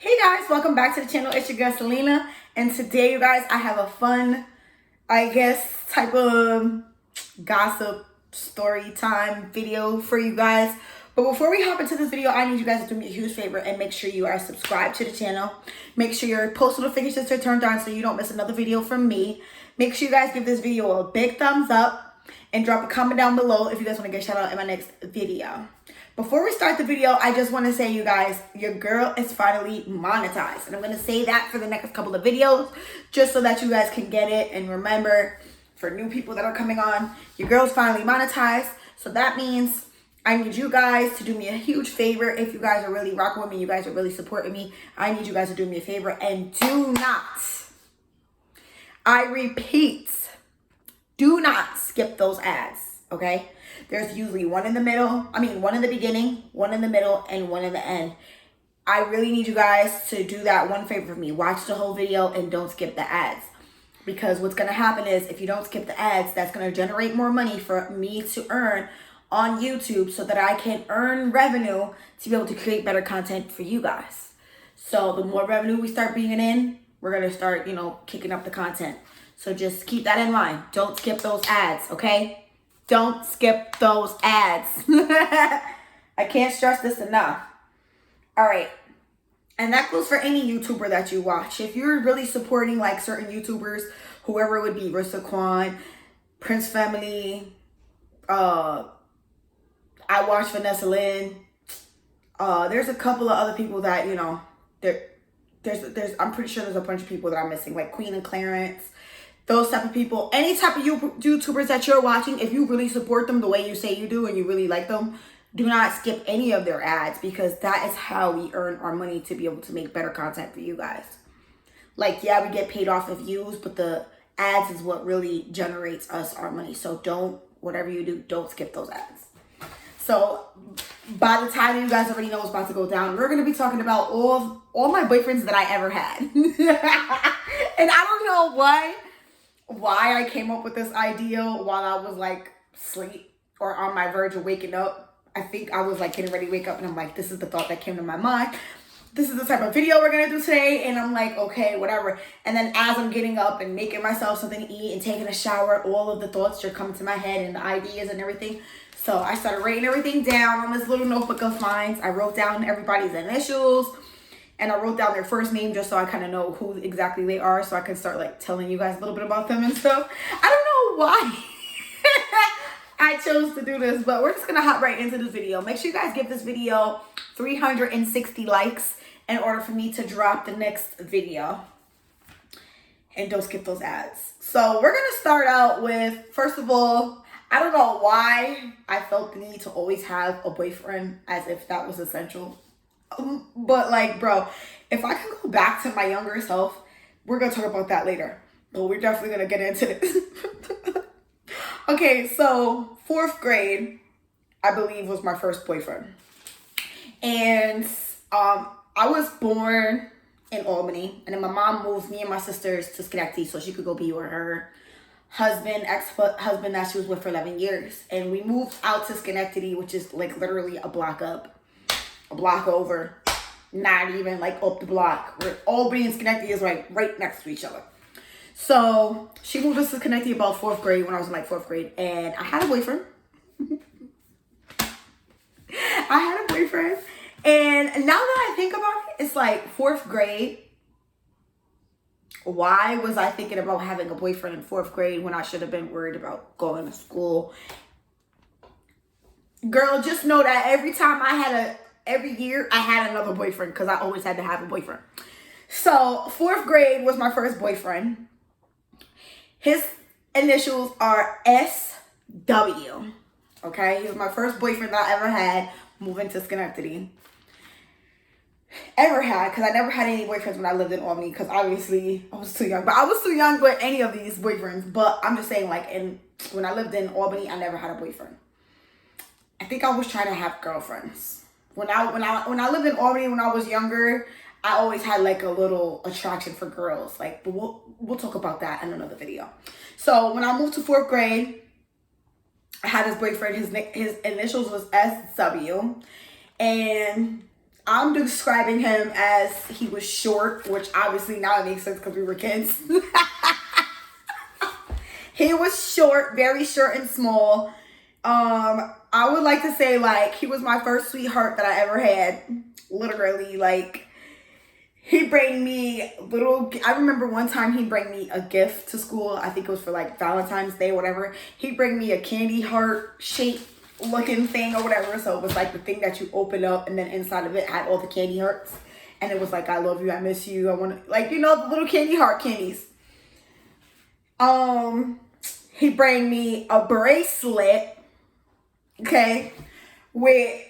Hey guys, welcome back to the channel. It's your girl Salena, and today you guys, I have a fun, I guess, type of gossip story time video for you guys. But before we hop into this video, I need you guys to do me a huge favor and make sure you are subscribed to the channel. Make sure your post notifications are turned on so you don't miss another video from me. Make sure you guys give this video a big thumbs up and drop a comment down below if you guys want to get a shout out in my next video. Before we start the video, I just want to say, you guys, your girl is finally monetized. And I'm going to say that for the next couple of videos, just so that you guys can get it. And remember, for new people that are coming on, your girl's finally monetized. So that means I need you guys to do me a huge favor. If you guys are really rocking with me, you guys are really supporting me, I need you guys to do me a favor. And do not, I repeat, do not skip those ads, okay? There's usually one in the beginning, one in the middle, and one in the end. I really need you guys to do that one favor for me. Watch the whole video and don't skip the ads. Because what's going to happen is, if you don't skip the ads, that's going to generate more money for me to earn on YouTube so that I can earn revenue to be able to create better content for you guys. So the more revenue we start bringing in, we're going to start, kicking up the content. So just keep that in mind. Don't skip those ads, okay? Don't skip those ads. I can't stress this enough. All right. And that goes for any YouTuber that you watch. If you're really supporting like certain YouTubers, whoever it would be, Rissa Kwan, Prince Family, I watch Vanessa Lynn. There's a couple of other people that, there's I'm pretty sure there's a bunch of people that I'm missing, like Queen and Clarence. Those type of people, any type of YouTubers that you're watching, if you really support them the way you say you do and you really like them, do not skip any of their ads, because that is how we earn our money to be able to make better content for you guys. Like, yeah, we get paid off of views, but the ads is what really generates us our money. So whatever you do, don't skip those ads. So by the time you guys already know what's about to go down, we're going to be talking about all my boyfriends that I ever had. And I don't know why I came up with this idea while I was like asleep or on my verge of waking up. I think I was like getting ready to wake up and I'm like, this is the thought that came to my mind. This is the type of video we're going to do today. And I'm like, okay, whatever. And then as I'm getting up and making myself something to eat and taking a shower, all of the thoughts are coming to my head and the ideas and everything. So I started writing everything down on this little notebook of mine. I wrote down everybody's initials. And I wrote down their first name just so I kind of know who exactly they are, so I can start like telling you guys a little bit about them and stuff. I don't know why I chose to do this, but we're just going to hop right into this video. Make sure you guys give this video 360 likes in order for me to drop the next video. And don't skip those ads. So we're going to start out with, first of all, I don't know why I felt the need to always have a boyfriend, as if that was essential. But like, bro, if I can go back to my younger self, we're gonna talk about that later, but we're definitely gonna get into this. Okay, so 4th grade, I believe, was my first boyfriend. And I was born in Albany, and then my mom moved me and my sisters to Schenectady so she could go be with her ex-husband that she was with for 11 years. And we moved out to Schenectady, which is like literally a block up, a block over, not even like up the block. Where Albany and Schenectady is like right next to each other. So she moved us to Schenectady about 4th grade, when I was in like 4th grade, and I had a boyfriend. And now that I think about it, it's like 4th grade. Why was I thinking about having a boyfriend in 4th grade when I should have been worried about going to school? Girl, just know that every year I had another boyfriend, because I always had to have a boyfriend. So 4th grade was my first boyfriend. His initials are SW. Okay, he was my first boyfriend that I ever had moving to Schenectady. Ever had, because I never had any boyfriends when I lived in Albany, because obviously I was too young. But I was too young with any of these boyfriends. But I'm just saying, like, when I lived in Albany, I never had a boyfriend. I think I was trying to have girlfriends. When I lived in Albany when I was younger, I always had like a little attraction for girls. Like, but we'll talk about that in another video. So when I moved to 4th grade, I had this boyfriend. His initials was SW, and I'm describing him as he was short, which obviously now it makes sense because we were kids. He was short, very short and small. I would like to say, like, he was my first sweetheart that I ever had. Literally, like, he bring me I remember one time he bring me a gift to school. I think it was for, like, Valentine's Day or whatever. He bring me a candy heart shape looking thing or whatever. So it was, like, the thing that you open up, and then inside of it had all the candy hearts. And it was like, I love you, I miss you, I want to, like, you know, the little candy heart candies. He bring me a bracelet, okay, with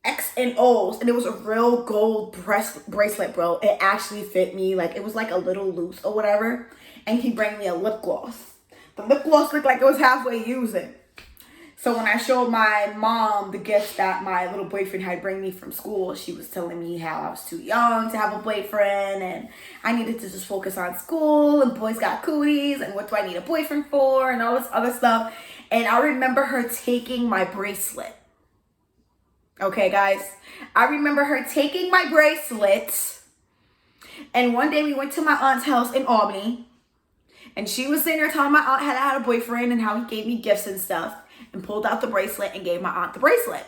X and O's, and it was a real gold bracelet, bro. It actually fit me. Like, it was like a little loose or whatever. And he bring me a lip gloss. The lip gloss looked like it was halfway using. So when I showed my mom the gift that my little boyfriend had bring me from school, she was telling me how I was too young to have a boyfriend, and I needed to just focus on school, and boys got cooties, and what do I need a boyfriend for, and all this other stuff. And I remember her taking my bracelet. Okay, guys, I remember her taking my bracelet, and one day we went to my aunt's house in Albany, and she was sitting there telling my aunt how I had a boyfriend and how he gave me gifts and stuff, and pulled out the bracelet and gave my aunt the bracelet.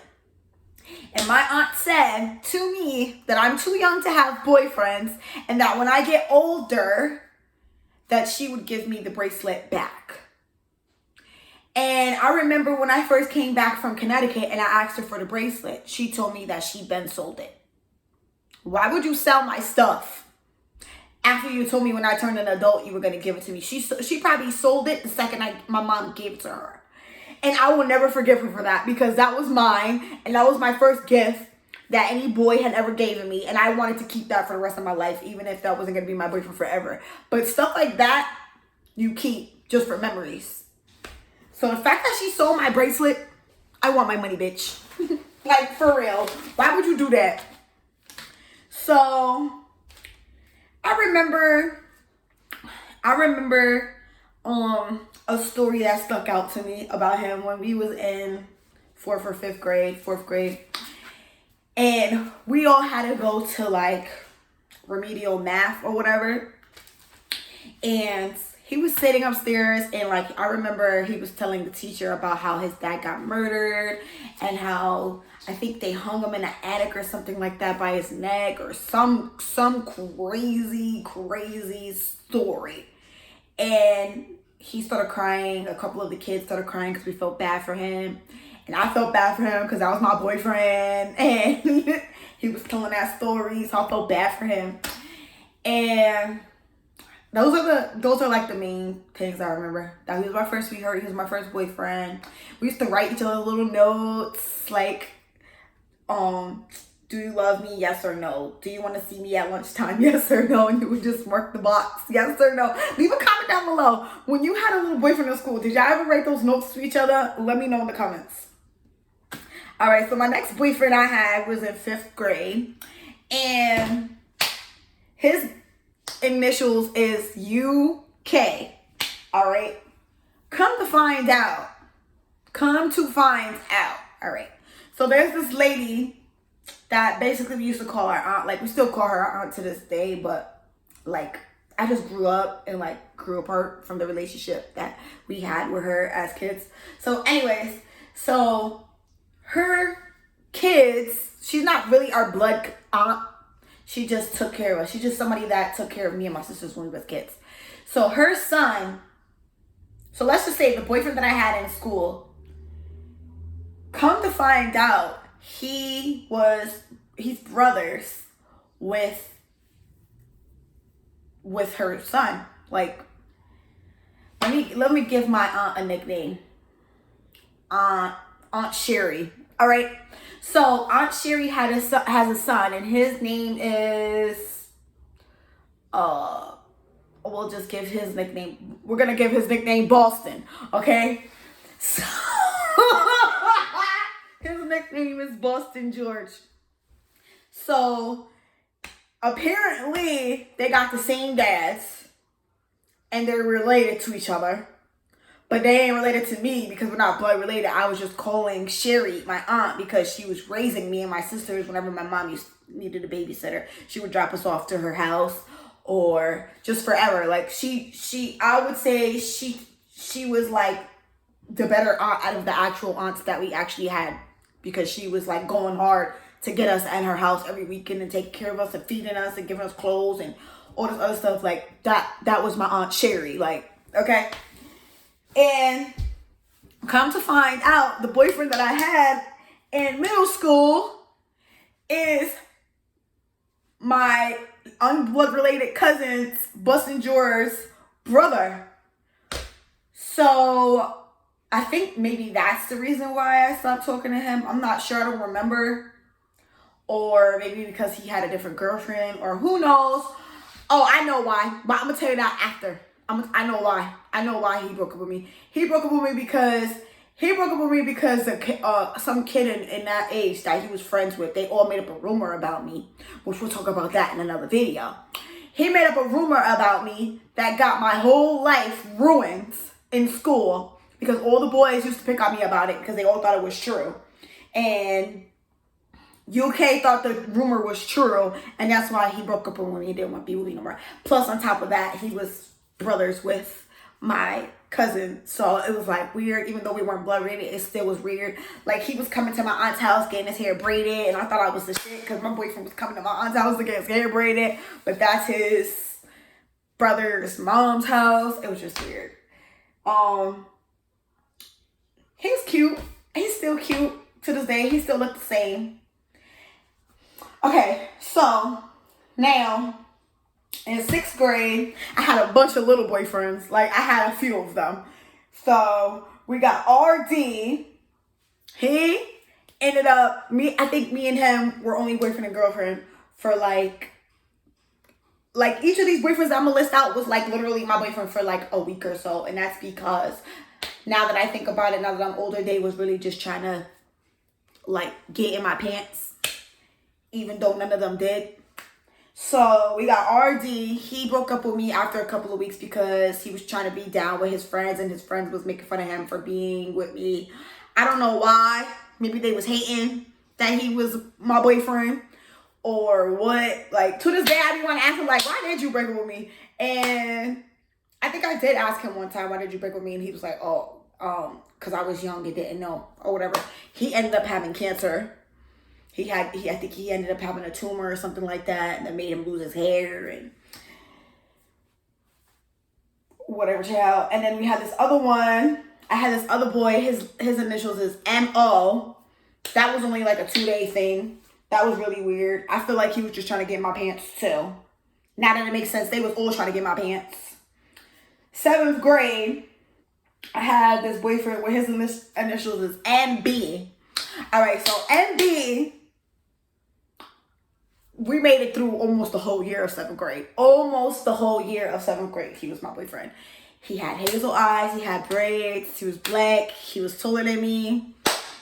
And my aunt said to me that I'm too young to have boyfriends, and that when I get older, that she would give me the bracelet back. And I remember when I first came back from Connecticut and I asked her for the bracelet, she told me that she'd been sold it. Why would you sell my stuff after you told me when I turned an adult you were going to give it to me? She probably sold it the second my mom gave it to her. And I will never forgive her for that, because that was mine, and that was my first gift that any boy had ever given me, and I wanted to keep that for the rest of my life, even if that wasn't going to be my boyfriend forever. But stuff like that, you keep just for memories. So the fact that she sold my bracelet, I want my money, bitch. Like, for real. Why would you do that? So, I remember a story that stuck out to me about him when we was in fourth grade. And we all had to go to, like, remedial math or whatever. And he was sitting upstairs, and, like, I remember he was telling the teacher about how his dad got murdered, and how I think they hung him in an attic or something like that by his neck, or some crazy story. And he started crying. A couple of the kids started crying because we felt bad for him. And I felt bad for him because that was my boyfriend. And he was telling that story, so I felt bad for him. And those are like the main things I remember. That he was my first sweetheart. He was my first boyfriend. We used to write each other little notes like, do you love me? Yes or no. Do you want to see me at lunchtime? Yes or no. And you would just mark the box. Yes or no. Leave a comment down below. When you had a little boyfriend in school, did y'all ever write those notes to each other? Let me know in the comments. All right, so my next boyfriend I had was in 5th grade. And his initials is UK. All right. Come to find out. All right. So there's this lady that basically we used to call our aunt. Like, we still call her our aunt to this day, but, like, I just grew up and, like, grew apart from the relationship that we had with her as kids. So anyways, so her kids, she's not really our blood aunt. She just took care of us. She's just somebody that took care of me and my sisters when we was kids. So her son, so let's just say the boyfriend that I had in school, come to find out, he's brothers with her son. Like, let me give my aunt a nickname. Aunt Sherry. All right. So Aunt Sherry has a son, and his name is we'll just give his nickname. We're gonna give his nickname Boston. Okay. So his nickname is Boston George. So apparently they got the same dads and they're related to each other. But they ain't related to me because we're not blood related. I was just calling Sherry, my aunt, because she was raising me and my sisters. Whenever my mom needed a babysitter, she would drop us off to her house, or just forever. Like I would say she was like the better aunt out of the actual aunts that we actually had, because she was like going hard to get us in her house every weekend and taking care of us and feeding us and giving us clothes and all this other stuff. Like that was my Aunt Sherry. Like, okay. And come to find out, the boyfriend that I had in middle school is my unblood related cousin's busting Jor's brother. So I think maybe that's the reason why I stopped talking to him. I'm not sure. I don't remember. Or maybe because he had a different girlfriend, or who knows. Oh, I know why. But I'm going to tell you that after. I know why. I know why he broke up with me. He broke up with me because some kid in that age that he was friends with, they all made up a rumor about me, which we'll talk about that in another video. He made up a rumor about me that got my whole life ruined in school, because all the boys used to pick on me about it because they all thought it was true. And UK thought the rumor was true, and that's why he broke up with me and didn't want to be with me no more. Plus, on top of that, he was brothers with my cousin, so it was like weird. Even though we weren't blood related, it still was weird. Like, he was coming to my aunt's house getting his hair braided, and I thought I was the shit because my boyfriend was coming to my aunt's house to get his hair braided, but that's his brother's mom's house. It was just weird. He's cute. He's still cute to this day. He still looked the same. Okay, so now in 6th grade, I had a bunch of little boyfriends. Like, I had a few of them. So we got RD. He ended up, I think me and him were only boyfriend and girlfriend for like each of these boyfriends that I'm gonna list out was like literally my boyfriend for like a week or so. And that's because now that I think about it, now that I'm older, they was really just trying to like get in my pants, even though none of them did. So we got RD. He broke up with me after a couple of weeks because he was trying to be down with his friends, and his friends was making fun of him for being with me. I don't know why. Maybe they was hating that he was my boyfriend or what. Like, to this day, I be want to ask him, like, why did you break up with me? And I think I did ask him one time, why did you break up with me? And he was like, because I was young and didn't know, or whatever. He ended up having cancer. I think he ended up having a tumor or something like that, and that made him lose his hair and whatever, child. And then we had this other one. I had this other boy. His initials is MO. That was only like a 2-day thing. That was really weird. I feel like he was just trying to get in my pants too. Now that it makes sense, they was all trying to get in my pants. 7th grade, I had this boyfriend where his initials is MB. All right, so MB, we made it through almost the whole year of 7th grade. Almost the whole year of 7th grade, he was my boyfriend. He had hazel eyes, he had braids, he was black, he was taller than me.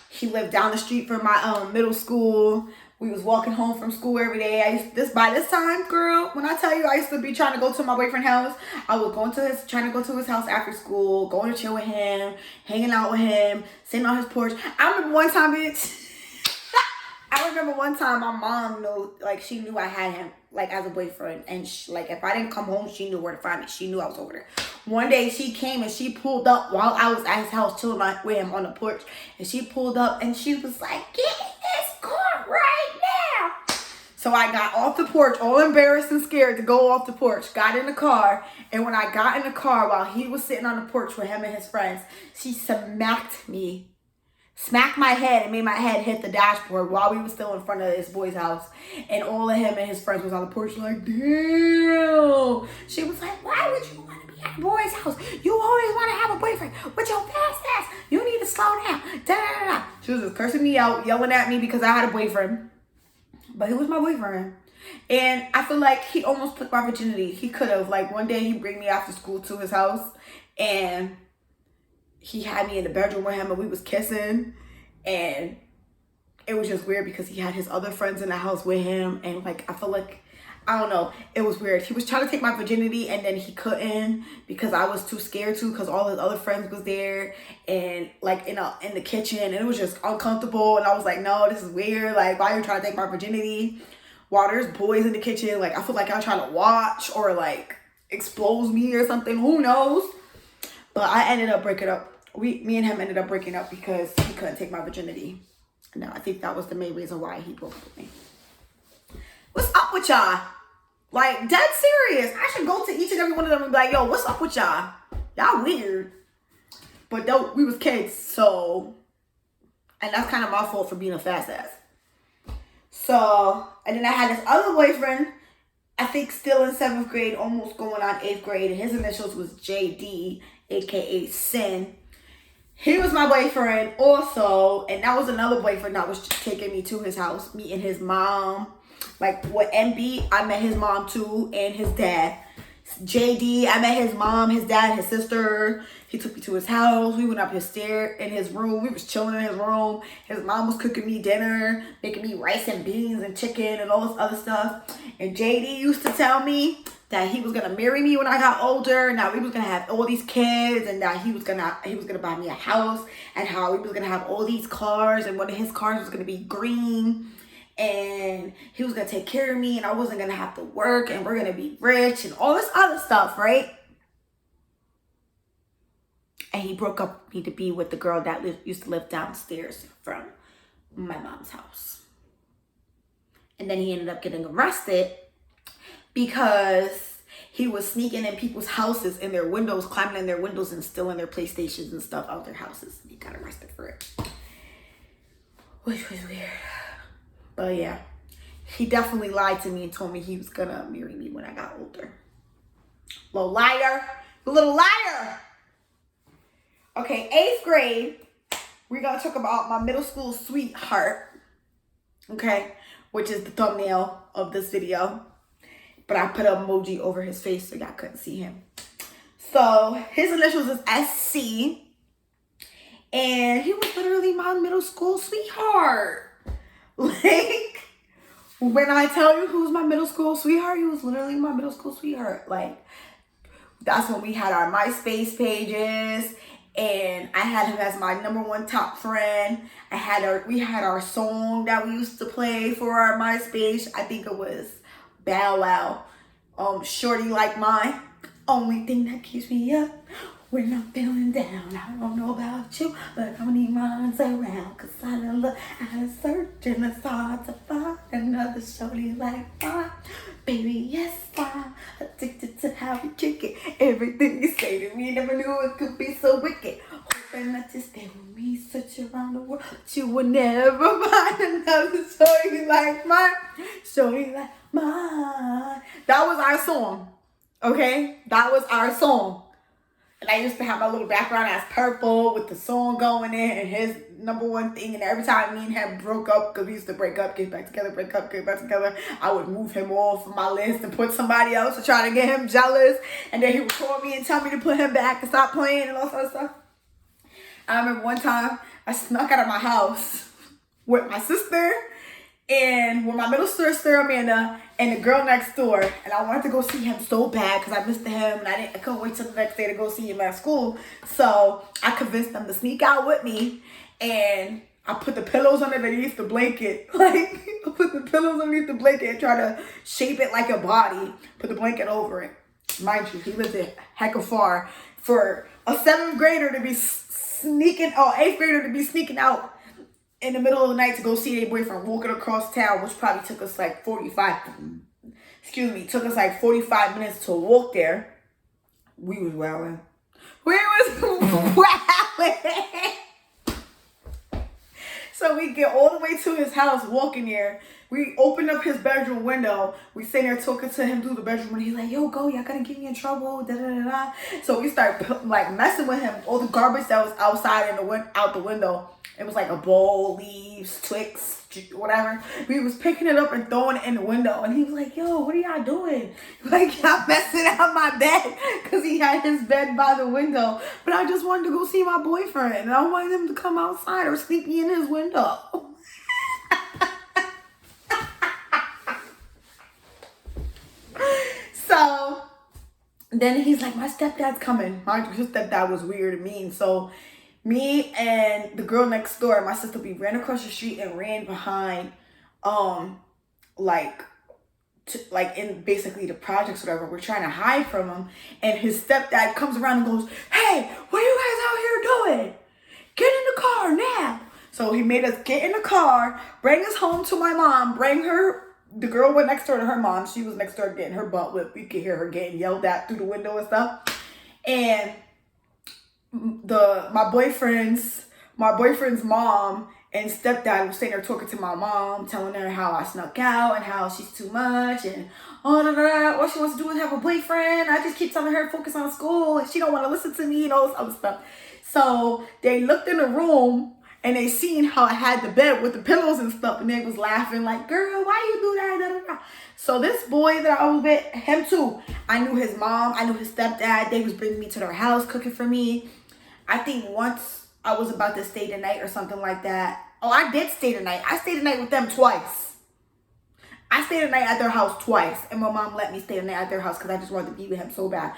He lived down the street from my middle school. We was walking home from school every day. By this time, girl, when I tell you I used to be trying to go to my boyfriend's house, I was trying to go to his house after school, going to chill with him, hanging out with him, sitting on his porch. I remember one time, bitch. I remember one time my mom she knew I had him, like, as a boyfriend. And, if I didn't come home, she knew where to find me. She knew I was over there. One day, she came and she pulled up while I was at his house chilling with him on the porch. And she pulled up and she was like, get in this car right now. So I got off the porch, all embarrassed and scared to go off the porch. Got in the car. And when I got in the car, while he was sitting on the porch with him and his friends, she smacked my head and made my head hit the dashboard while we were still in front of this boy's house. And all of him and his friends was on the porch like, damn. She was like, why would you want to be at a boy's house? You always want to have a boyfriend with your fast ass. You need to slow down. Da, da, da. She was just cursing me out, yelling at me because I had a boyfriend. But he was my boyfriend. And I feel like he almost took my virginity. He could have. Like, one day he'd bring me after school to his house, and he had me in the bedroom with him and we was kissing, and it was just weird because he had his other friends in the house with him, and like I feel like I don't know. It was weird. He was trying to take my virginity and then he couldn't because I was too scared to, because all his other friends was there and like in the kitchen, and it was just uncomfortable. And I was like, no, this is weird. Like, why are you trying to take my virginity while there's boys in the kitchen? Like, I feel like I'm trying to watch or like expose me or something. Who knows? But I ended up breaking up. Me and him ended up breaking up because he couldn't take my virginity. No, I think that was the main reason why he broke up with me. What's up with y'all? Like, dead serious. I should go to each and every one of them and be like, yo, what's up with y'all? Y'all weird. But though we was kids, so, and that's kind of my fault for being a fast ass. So, and then I had this other boyfriend, I think still in 7th grade, almost going on 8th grade, and his initials was JD, aka Sin. He was my boyfriend also, and that was another boyfriend that was taking me to his house, me and his mom. Like, with MB, I met his mom too, and his dad. JD, I met his mom, his dad, his sister. He took me to his house. We went up his stair in his room. We was chilling in his room. His mom was cooking me dinner, making me rice and beans and chicken and all this other stuff. And JD used to tell me that he was gonna marry me when I got older, and that we was gonna have all these kids, and that he was gonna buy me a house, and how we was gonna have all these cars, and one of his cars was gonna be green. And he was going to take care of me, and I wasn't going to have to work, and we're going to be rich and all this other stuff, right? And he broke up with me to be with the girl that used to live downstairs from my mom's house. And then he ended up getting arrested because he was sneaking in people's houses, in their windows, climbing in their windows and stealing their PlayStations and stuff out their houses. He got arrested for it, which was weird. But yeah, he definitely lied to me and told me he was gonna marry me when I got older. Little liar. Little liar. Okay, 8th grade, we're gonna talk about my middle school sweetheart. Okay, which is the thumbnail of this video. But I put an emoji over his face so y'all couldn't see him. So his initials is SC. And he was literally my middle school sweetheart. Like, when I tell you who's my middle school sweetheart, he was literally my middle school sweetheart. Like, that's when we had our MySpace pages, and I had him as my #1 top friend. We had our song that we used to play for our MySpace. I think it was Bow Wow, Shorty Like Mine. Only thing that keeps me up when I'm feeling down. I don't know about you, but I don't need mine around. Cause I done look, I done search, and it's hard to find another shorty like mine. Baby, yes, I'm addicted to how you kick it. Everything you say to me, never knew it could be so wicked. Hoping that you stay with me, search around the world, but you will never find another shorty like mine. Shorty like mine. That was our song. Okay? That was our song. And I used to have my little background as purple with the song going in and his #1 thing. And every time me and him broke up, because we used to break up, get back together, break up, get back together, I would move him off of my list and put somebody else to try to get him jealous. And then he would call me and tell me to put him back and stop playing and all that stuff. I remember one time I snuck out of my house with my sister and with my middle sister Amanda and the girl next door, and I wanted to go see him so bad because I missed him, and I couldn't wait till the next day to go see him at school. So I convinced them to sneak out with me, and I put the pillows underneath the blanket. Like, I put the pillows underneath the blanket and try to shape it like a body. Put the blanket over it. Mind you, he lived a heck of far. For a 7th grader to be sneaking, 8th grader to be sneaking out in the middle of the night to go see their boyfriend walking across town, which probably took us like 45 minutes to walk there. We was wilding. So we get all the way to his house, walking there. We open up his bedroom window. We sitting there talking to him through the bedroom window. He's like, yo, go, y'all gonna get me in trouble, da da da da. So we start like messing with him. All the garbage that was outside out the window. It was like a bowl, leaves, Twix, whatever. We was picking it up and throwing it in the window. And he was like, yo, what are y'all doing? Like, y'all messing out my bed. Because he had his bed by the window. But I just wanted to go see my boyfriend. And I wanted him to come outside or sneak me in his window. Then he's like, my stepdad's coming. His stepdad was weird and mean. So me and the girl next door, my sister, we ran across the street and ran behind, like in basically the projects, whatever. We're trying to hide from him. And his stepdad comes around and goes, hey, what are you guys out here doing? Get in the car now. So he made us get in the car, bring us home to my mom, bring her. The girl went next door to her mom. She was next door getting her butt whipped. We could hear her getting yelled at through the window and stuff. And my boyfriend's mom and stepdad was sitting there talking to my mom, telling her how I snuck out and how she's too much and all she wants to do is have a boyfriend. I just keep telling her to focus on school and she don't want to listen to me and all this other stuff. So they looked in the room and they seen how I had the bed with the pillows and stuff, and they was laughing like, girl, why you do that? Da, da, da. So this boy that I was with, him too, I knew his mom, I knew his stepdad. They was bringing me to their house, cooking for me. I think once I was about to stay the night or something like that. Oh, I did stay the night. I stayed the night with them twice. I stayed the night at their house twice, and my mom let me stay the night at their house because I just wanted to be with him so bad.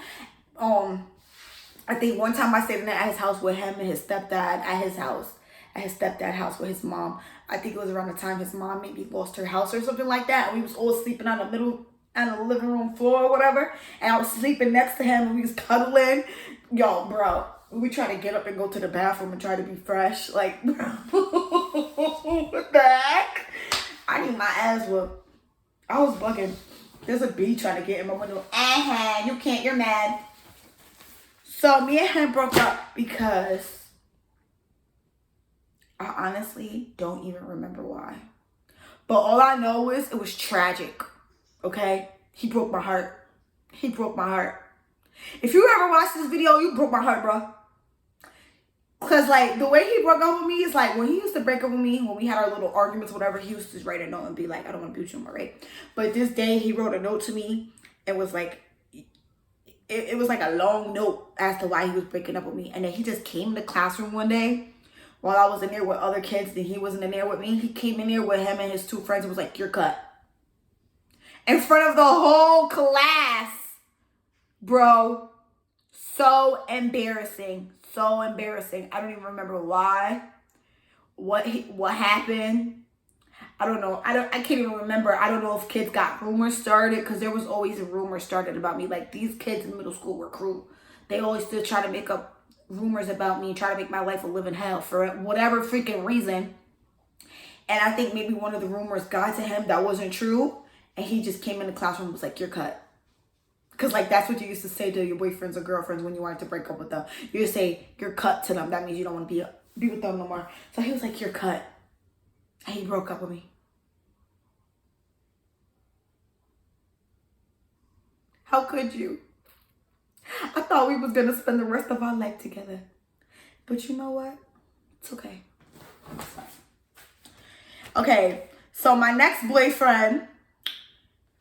I think one time I stayed the night at his house with him and his stepdad at his house. At his stepdad's house with his mom. I think it was around the time his mom maybe lost her house or something like that. And we was all sleeping on the living room floor or whatever. And I was sleeping next to him and we was cuddling. Yo, bro, we tried to get up and go to the bathroom and try to be fresh. Like, bro, what the heck? I need my ass whooped. I was bugging. There's a bee trying to get in my window. You can't, you're mad. So me and him broke up because I honestly don't even remember why. But all I know is it was tragic. Okay? He broke my heart. He broke my heart. If you ever watched this video, you broke my heart, bro. Because, like, the way he broke up with me is like, when he used to break up with me, when we had our little arguments, whatever, he used to write a note and be like, I don't want to be with you anymore, right? But this day, he wrote a note to me. It was like, it was like a long note as to why he was breaking up with me. And then he just came in the classroom one day while I was in there with other kids and he wasn't in there with me. He came in there with him and his two friends and was like, you're cut. In front of the whole class. Bro, so embarrassing. So embarrassing. I don't even remember why. What happened. I don't know. I can't even remember. I don't know if kids got rumors started because there was always a rumor started about me. Like, these kids in middle school were cruel. They always still try to make up rumors about me, try to make my life a living hell for whatever freaking reason. And I think maybe one of the rumors got to him that wasn't true. And he just came in the classroom and was like, you're cut. Because, like, that's what you used to say to your boyfriends or girlfriends when you wanted to break up with them. You would say, you're cut to them. That means you don't want to be with them no more. So he was like, you're cut. And he broke up with me. How could you? I thought we was going to spend the rest of our life together. But you know what? It's okay. It's fine. Okay, so my next boyfriend.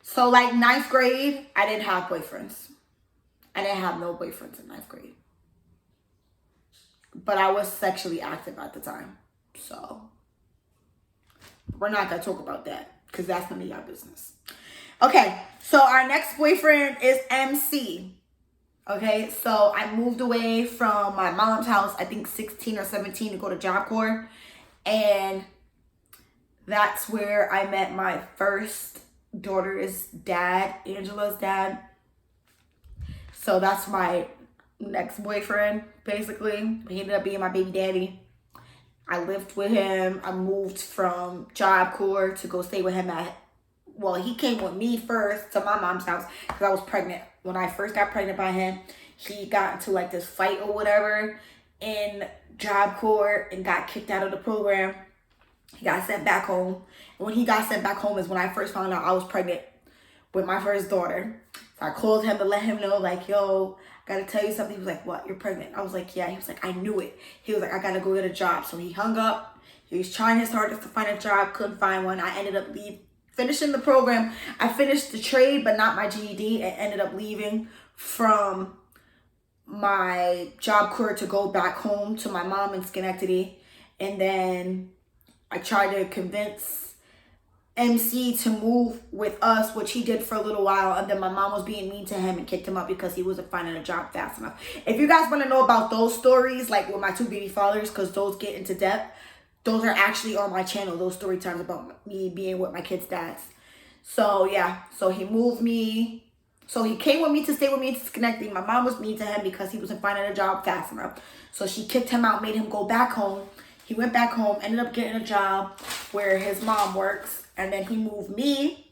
So, like, 9th grade, I didn't have boyfriends. I didn't have no boyfriends in 9th grade. But I was sexually active at the time. So, we're not going to talk about that because that's none of y'all business. Okay, so our next boyfriend is MC. Okay, so I moved away from my mom's house, I think 16 or 17, to go to Job Corps. And that's where I met my first daughter's dad, Angela's dad. So that's my next boyfriend, basically. He ended up being my baby daddy. I lived with him. I moved from Job Corps to go stay with him well, he came with me first to my mom's house because I was pregnant. When I first got pregnant by him, he got into like this fight or whatever in Job Corps and got kicked out of the program. He got sent back home. And when he got sent back home is when I first found out I was pregnant with my first daughter. So I called him to let him know, like, yo, I gotta tell you something. He was like, what? You're pregnant? I was like, yeah. He was like, I knew it. He was like, I gotta go get a job. So he hung up. He was trying his hardest to find a job. Couldn't find one. I ended up finishing the program. I finished the trade, but not my GED, and ended up leaving from my Job Corps to go back home to my mom in Schenectady. And then I tried to convince MC to move with us, which he did for a little while, and then my mom was being mean to him and kicked him out because he wasn't finding a job fast enough. If you guys want to know about those stories, like with my 2 baby fathers, because those get into depth, those are actually on my channel, those story times about me being with my kids' dads. So yeah, so he moved me. So he came with me to stay with me in Schenectady. My mom was mean to him because he wasn't finding a job fast enough. So she kicked him out, made him go back home. He went back home, ended up getting a job where his mom works. And then he moved me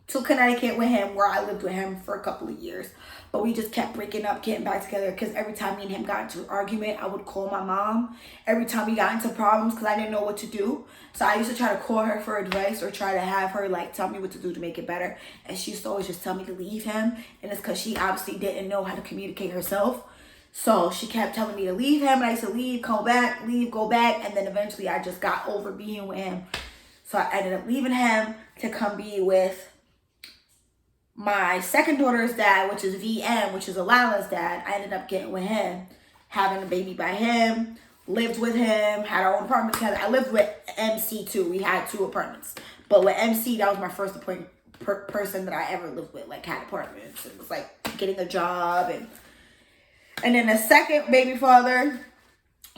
to Connecticut with him, where I lived with him for a couple of years. But we just kept breaking up, getting back together. Because every time me and him got into an argument, I would call my mom. Every time we got into problems, because I didn't know what to do. So I used to try to call her for advice or try to have her like tell me what to do to make it better. And she used to always just tell me to leave him. And it's because she obviously didn't know how to communicate herself. So she kept telling me to leave him. And I used to leave, come back, leave, go back. And then eventually I just got over being with him. So I ended up leaving him to come be with my second daughter's dad, which is VM, which is Alana's dad. I ended up getting with him, having a baby by him, lived with him, had our own apartment together. I lived with MC too. We had 2 apartments. But with MC, that was my first person that I ever lived with, like had apartments. It was like getting a job. And then the second baby father,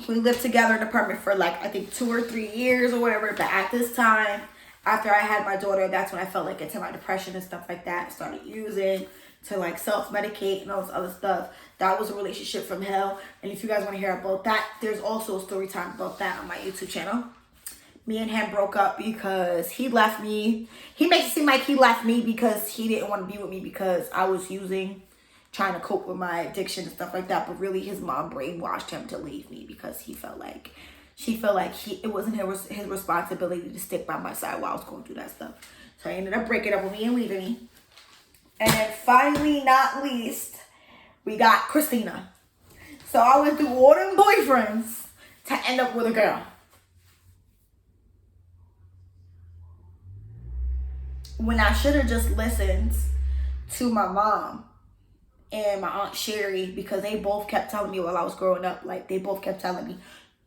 we lived together in an apartment for like, I think 2 or 3 years or whatever. But at this time, after I had my daughter, that's when I felt like into my depression and stuff like that. I started using to like self-medicate and all this other stuff. That was a relationship from hell. And if you guys want to hear about that, there's also a story time about that on my YouTube channel. Me and him broke up because he left me. He makes it seem like he left me because he didn't want to be with me because I was using, trying to cope with my addiction and stuff like that. But really his mom brainwashed him to leave me because she felt like it wasn't his responsibility to stick by my side while I was going through that stuff. So I ended up breaking up with me and leaving me. And then finally, not least, we got Christina. So I went through all them boyfriends to end up with a girl. When I should have just listened to my mom and my Aunt Sherry, because they both kept telling me while I was growing up, like they both kept telling me,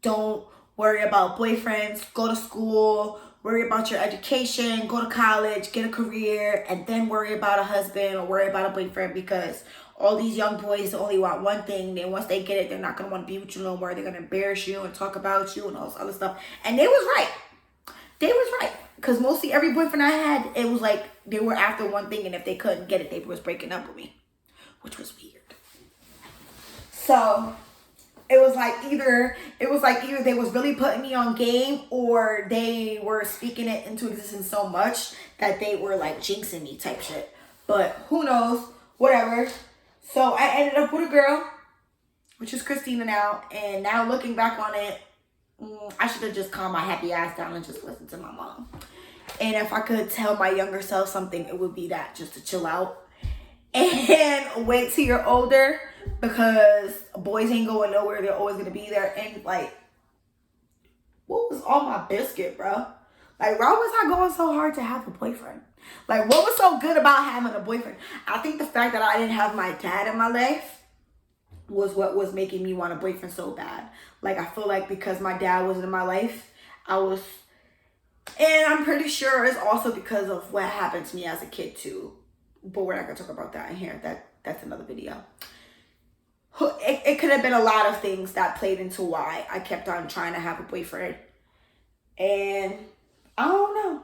don't worry about boyfriends, go to school, worry about your education, go to college, get a career, and then worry about a husband or worry about a boyfriend, because all these young boys only want one thing. Then once they get it, they're not going to want to be with you no more. They're going to embarrass you and talk about you and all this other stuff. And they was right. They was right. Because mostly every boyfriend I had, it was like they were after one thing, and if they couldn't get it, they was breaking up with me, which was weird. So it was like either they was really putting me on game, or they were speaking it into existence so much that they were like jinxing me type shit. But who knows? Whatever. So I ended up with a girl, which is Christina now. And now looking back on it, I should have just calmed my happy ass down and just listened to my mom. And if I could tell my younger self something, it would be that, just to chill out and wait till you're older, because boys ain't going nowhere. They're always gonna be there. And like, what was all my biscuit, bro? Like, why was I going so hard to have a boyfriend? Like, what was so good about having a boyfriend? I think the fact that I didn't have my dad in my life was what was making me want a boyfriend so bad. Like, I feel like because my dad wasn't in my life, and I'm pretty sure it's also because of what happened to me as a kid too. But we're not gonna talk about that in here. That's another video. It could have been a lot of things that played into why I kept on trying to have a boyfriend. And I don't know.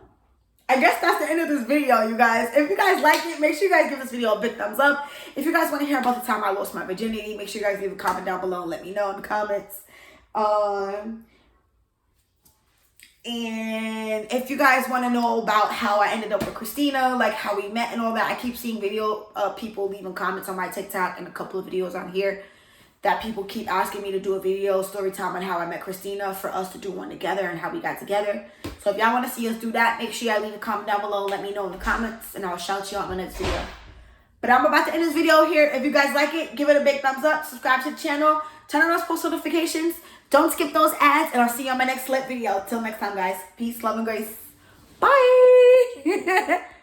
I guess that's the end of this video, you guys. If you guys like it, make sure you guys give this video a big thumbs up. If you guys want to hear about the time I lost my virginity, make sure you guys leave a comment down below and let me know in the comments. And if you guys want to know about how I ended up with Christina, like how we met and all that, I keep seeing video of people leaving comments on my TikTok and a couple of videos on here that people keep asking me to do a video story time on how I met Christina, for us to do one together and how we got together. So if y'all want to see us do that, make sure y'all leave a comment down below and let me know in the comments, and I'll shout you out in my next video. But I'm about to end this video here. If you guys like it, give it a big thumbs up, subscribe to the channel, turn on those post notifications. Don't skip those ads, and I'll see you on my next lit video. Till next time, guys. Peace, love, and grace. Bye.